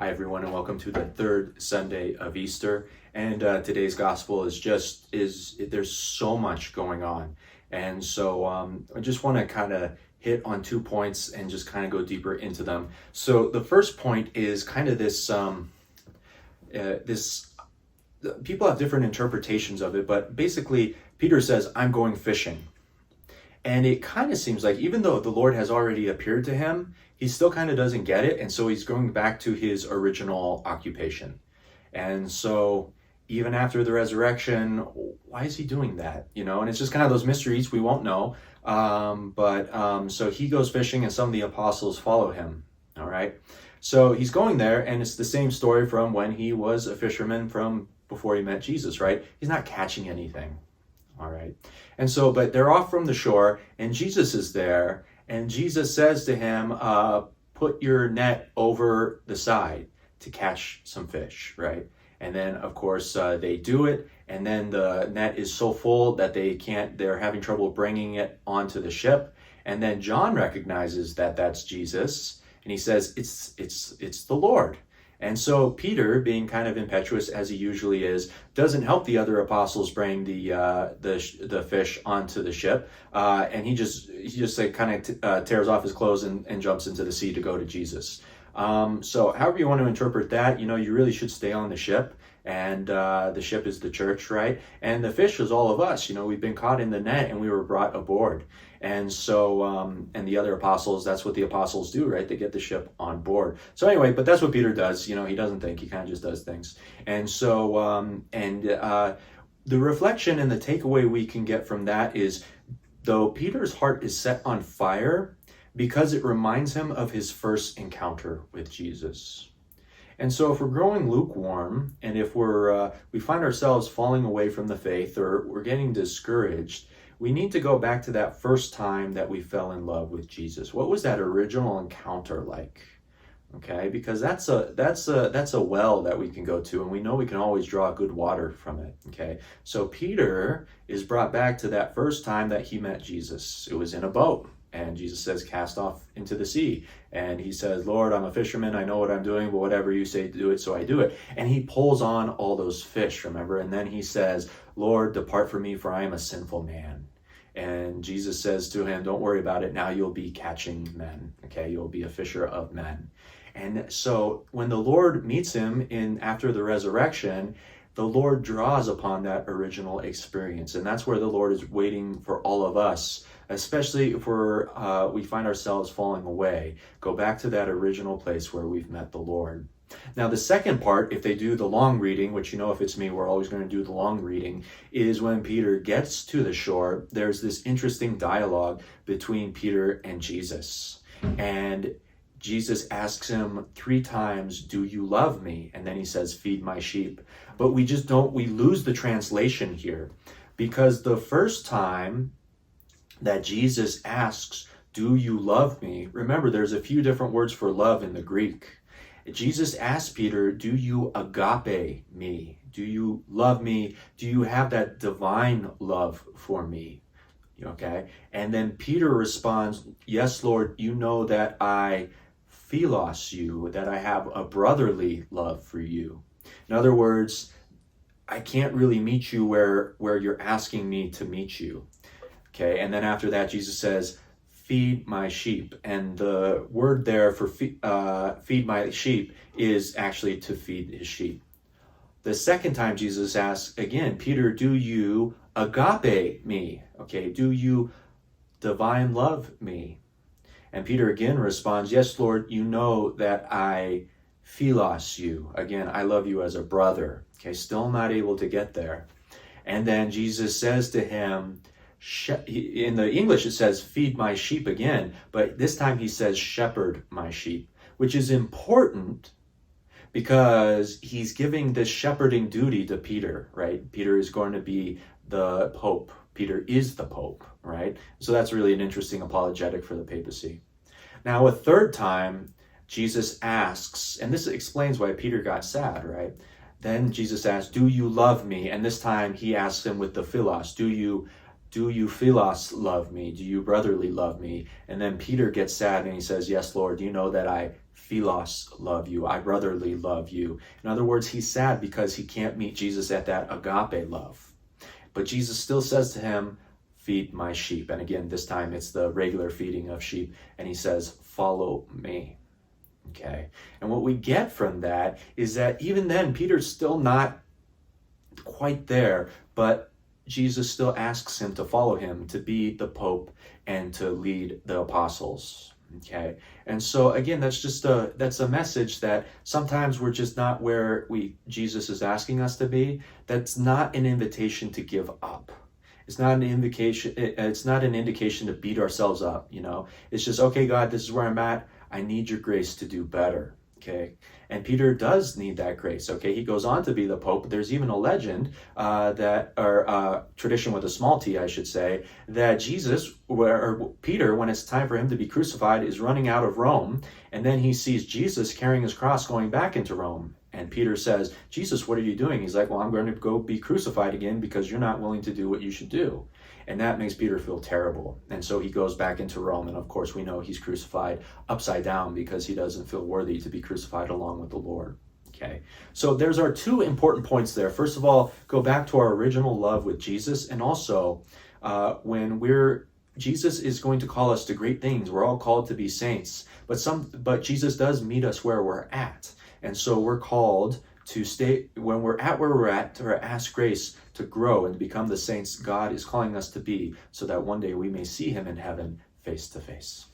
Hi everyone, and welcome to the third Sunday of Easter. And today's gospel there's so much going on, and so I just want to kind of hit on 2 points and just kind of go deeper into them. So the first point is kind of this. People have different interpretations of it, but basically Peter says, "I'm going fishing." And it kind of seems like even though the Lord has already appeared to him, he still kind of doesn't get it. And so he's going back to his original occupation. And so even after the resurrection, why is he doing that? And it's just kind of those mysteries we won't know. So he goes fishing and some of the apostles follow him. All right. So he's going there, and it's the same story from when he was a fisherman from before he met Jesus, right? He's not catching anything. All right. And so, but they're off from the shore, and Jesus is there, and Jesus says to him, put your net over the side to catch some fish, right? And then, of course, they do it, and then the net is so full that they're having trouble bringing it onto the ship. And then John recognizes that that's Jesus, and he says, it's the Lord. And so Peter, being kind of impetuous as he usually is, doesn't help the other apostles bring the fish onto the ship, and he just like kind of tears off his clothes and jumps into the sea to go to Jesus. So however you want to interpret that, you really should stay on the ship, and the ship is the church, right? And the fish is all of us. We've been caught in the net and we were brought aboard. And so, and the other apostles, that's what the apostles do, right? They get the ship on board. So anyway, but that's what Peter does. He doesn't think, he kind of just does things. And so, the reflection and the takeaway we can get from that is, though Peter's heart is set on fire, because it reminds him of his first encounter with Jesus. And so if we're growing lukewarm, and if we find ourselves falling away from the faith, or we're getting discouraged, we need to go back to that first time that we fell in love with Jesus. What was that original encounter like? Okay, because that's a well that we can go to, and we know we can always draw good water from it. Okay, so Peter is brought back to that first time that he met Jesus. It was in a boat, and Jesus says, "Cast off into the sea." And he says, "Lord, I'm a fisherman. I know what I'm doing, but whatever you say to do it, so I do it." And he pulls on all those fish, remember? And then he says, "Lord, depart from me, for I am a sinful man." And Jesus says to him, "Don't worry about it. Now you'll be catching men. Okay, you'll be a fisher of men." And so when the Lord meets him after the resurrection, the Lord draws upon that original experience. And that's where the Lord is waiting for all of us, especially if we find ourselves falling away. Go back to that original place where we've met the Lord. Now, the second part, if they do the long reading, which if it's me, we're always going to do the long reading, is when Peter gets to the shore, there's this interesting dialogue between Peter and Jesus. And Jesus asks him 3 times, "Do you love me?" And then he says, "Feed my sheep." But we lose the translation here, because the first time that Jesus asks, "Do you love me?" Remember, there's a few different words for love in the Greek. Jesus asked Peter, "Do you agape me? Do you love me? Do you have that divine love for me?" Okay. And then Peter responds, "Yes, Lord, you know that I philos you, that I have a brotherly love for you." In other words, I can't really meet you where you're asking me to meet you. Okay. And then after that, Jesus says, "Feed my sheep." And the word there for feed my sheep is actually to feed his sheep. The second time Jesus asks again, "Peter, do you agape me?" Okay, "Do you divine love me?" And Peter again responds, "Yes, Lord, you know that I philos you." Again, I love you as a brother. Okay, still not able to get there. And then Jesus says to him, in the English it says, "Feed my sheep" again, but this time he says, "Shepherd my sheep," which is important because he's giving this shepherding duty to Peter, right? Peter is going to be the Pope. Peter is the Pope, right? So that's really an interesting apologetic for the papacy. Now, a third time, Jesus asks, and this explains why Peter got sad, right? Then Jesus asks, "Do you love me?" And this time he asks him with the philos, "Do you do you philos love me? Do you brotherly love me? And then Peter gets sad and he says, yes, Lord, you know that I philos love you. I brotherly love you. In other words, he's sad because he can't meet Jesus at that agape love. But Jesus still says to him, feed my sheep. And again, this time it's the regular feeding of sheep. And he says, follow me. Okay. And what we get from that is that even then, Peter's still not quite there, but Jesus still asks him to follow him, to be the Pope and to lead the apostles. Okay. And so again, that's a message that sometimes we're just not where Jesus is asking us to be. That's not an invitation to give up. It's not an indication. It's not an indication to beat ourselves up. It's just, okay, God, this is where I'm at. I need your grace to do better. Okay. And Peter does need that grace. Okay. He goes on to be the Pope. There's even a legend tradition with a small t, I should say, that Peter, when it's time for him to be crucified, is running out of Rome. And then he sees Jesus carrying his cross going back into Rome. And Peter says, Jesus, what are you doing? He's like, well, I'm going to go be crucified again because you're not willing to do what you should do. And that makes Peter feel terrible. And so he goes back into Rome. And of course, we know he's crucified upside down because he doesn't feel worthy to be crucified along with the Lord. Okay. So there's our two important points there. First of all, go back to our original love with Jesus. And also, Jesus is going to call us to great things. We're all called to be saints. But Jesus does meet us where we're at. And so we're called to stay, when we're at where we're at, to ask grace to grow and to become the saints God is calling us to be, so that one day we may see him in heaven face to face.